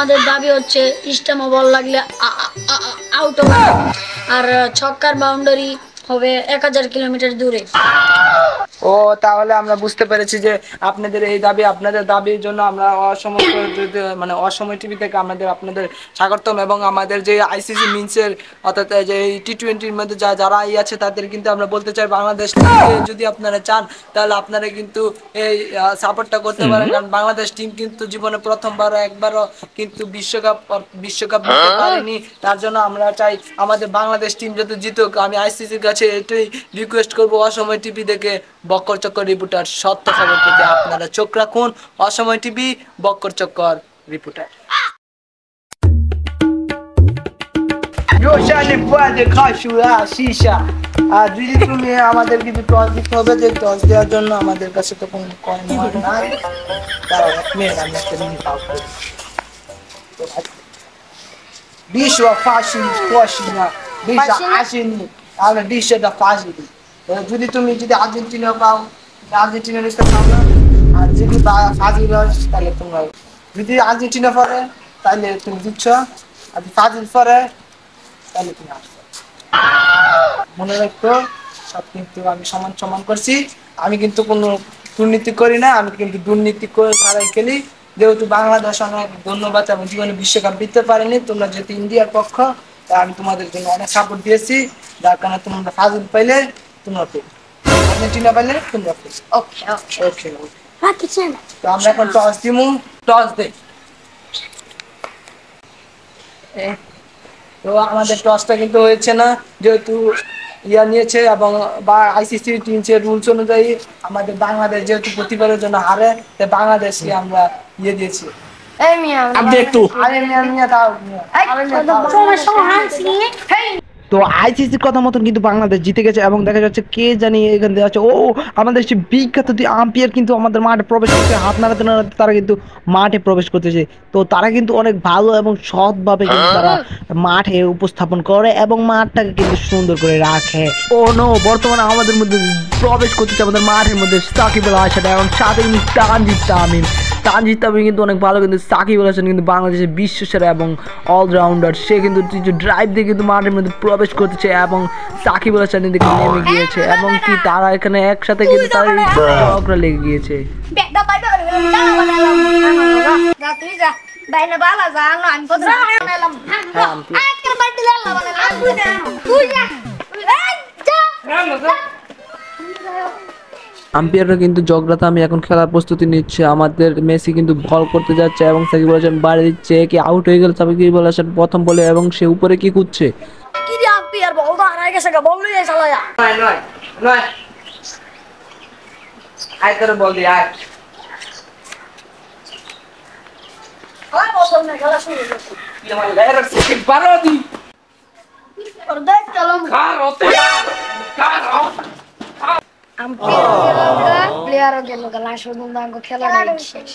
আমাদের দাবি হচ্ছে স্টাম্প বল লাগলে আউট আর ছক্কার বাউন্ডারি হবে 1000 কিলোমিটার দূরে। ও তাহলে আমরা বুঝতে পেরেছি যে আপনাদের এই দাবি, আপনাদের দাবির জন্য আমরা অসময় টিভি থেকে আপনাদের স্বাগতম। এবং আমাদের যে আইসিসি মিন্সের অর্থাৎ যে টি-20-র মধ্যে যারা আছে তাদের কিন্তু আমরা বলতে চাই বাংলাদেশ যদি আপনারা চান তাহলে আপনারা কিন্তু এই সাপোর্টটা করতে পারেন, কারণ বাংলাদেশ টিম কিন্তু জীবনে প্রথমবার একবারও কিন্তু বিশ্বকাপ নিতে পারেনি। তার জন্য আমরা চাই আমাদের বাংলাদেশ টিম যাতে জিতুক। আমি আইসিসির কাছে এটাই রিকোয়েস্ট করবো, অসময় টিভি থেকে বক্কর চক্কর রিপোর্টার সত্য খবর পেতে আপনারা চোখ রাখুন। অসময় টিভি, বক্কর চক্কর রিপোর্টার। যদি তুমি আমাদের কিছু টস দিতে হবে, যে টস দেওয়ার জন্য আমাদের কাছে তো কোনো কয়েন নাই। যদি তুমি আর্জেন্টিনা পাও, আর্জেন্টিনা পাও না। আর যদি ফাজিল হয় তাহলে তোমরা, যদি আর্জেন্টিনা পরে তাহলে তুমি দিচ্ছ, আর যদি ফাজিল পরে তাহলে তুমি আসছো। মনে রাখতো সব কিন্তু আমি সমান করছি। আমি কিন্তু কোনো দুর্নীতি করি না, আমি কিন্তু দুর্নীতি করে ছাড়াই খেলি। যেহেতু বাংলাদেশ অনেক ধন্যবাদ, আমি জীবনে বিশ্বকাপ জিততে পারিনি, তোমরা যেহেতু ইন্ডিয়ার পক্ষ তাই আমি তোমাদের জন্য অনেক সাপোর্ট দিয়েছি। যার কারণে তোমরা ফাজিল পাইলে তোমরা পেয়ে, আর্জেন্টিনা পাইলে তোমরা পেয়ে। ওকে ওকে ওকে, তো আমরা এখন টস দিমু, টস দেই। তো আমাদের টসটা কিন্তু হয়েছে না, যেহেতু নিয়েছে এবং আইসিসি টিমের রুলস অনুযায়ী আমাদের বাংলাদেশ যেহেতু প্রতিবারের জন্য হারে, তাই বাংলাদেশকে আমরা দিয়েছি। তো আইসিসির কথা মতন কিন্তু বাংলাদেশ জিতে গেছে এবং দেখা যাচ্ছে কে জানি এখান থেকে আছে, ও আমাদের সেই বিখ্যাত আম্পায়ার কিন্তু আমাদের মাঠে প্রবেশ করছে, হাত নাড়াতে নাড়াতে তারা কিন্তু মাঠে প্রবেশ করতেছে। তো তারা কিন্তু অনেক ভালো এবং সৎভাবে কিন্তু তারা মাঠে উপস্থাপন করে এবং মাঠটাকে কিন্তু সুন্দর করে রাখে। ও নো, বর্তমানে আমাদের মধ্যে প্রবেশ করতেছে আমাদের মাঠের মধ্যে সাকিব আল হাসান এবং সাথে কিন্তু তানজিদ তামিম কিন্তু অনেক ভালো, কিন্তু সাকিব আল হাসান কিন্তু বাংলাদেশের বিশ্বসেরা এবং অলরাউন্ডার। সে কিন্তু ড্রাইভ দিয়ে কিন্তু মাঠের মধ্যে প্রবেশ করতেছে এবং সাকিব আল হাসান দিকে নেমে গিয়েছে এবং কি তারা এখানে একসাথে কিন্তু তাদের ঝগড়া লেগে গিয়েছে। আম্পায়াররা কিন্তু ঝগড়াতে আমি এখন খেলার প্রস্তুতি নিচ্ছে। আমাদের মেসি কিন্তু বল করতে যাচ্ছে এবং সাকিব আল হাসান বাড়ি দিচ্ছে, কি আউট হয়ে গেল সাকিব আল হাসান প্রথম বলে এবং সে উপরে কি করছে। কি রে আম্পায়ার, বল তো হারাই গেছে, বল লই আইছ লায়া। নয় আয় তোর বল দি, আয়। কয় বছর না খেলা শুরু হয়েছে, কি আমার লাইরা সে বারো দি আর দেখ চলম কার হতে কার আম্পায়ার গেল, প্লেয়ারও গেল, লাস্ট পর্যন্ত খেলা শেষ।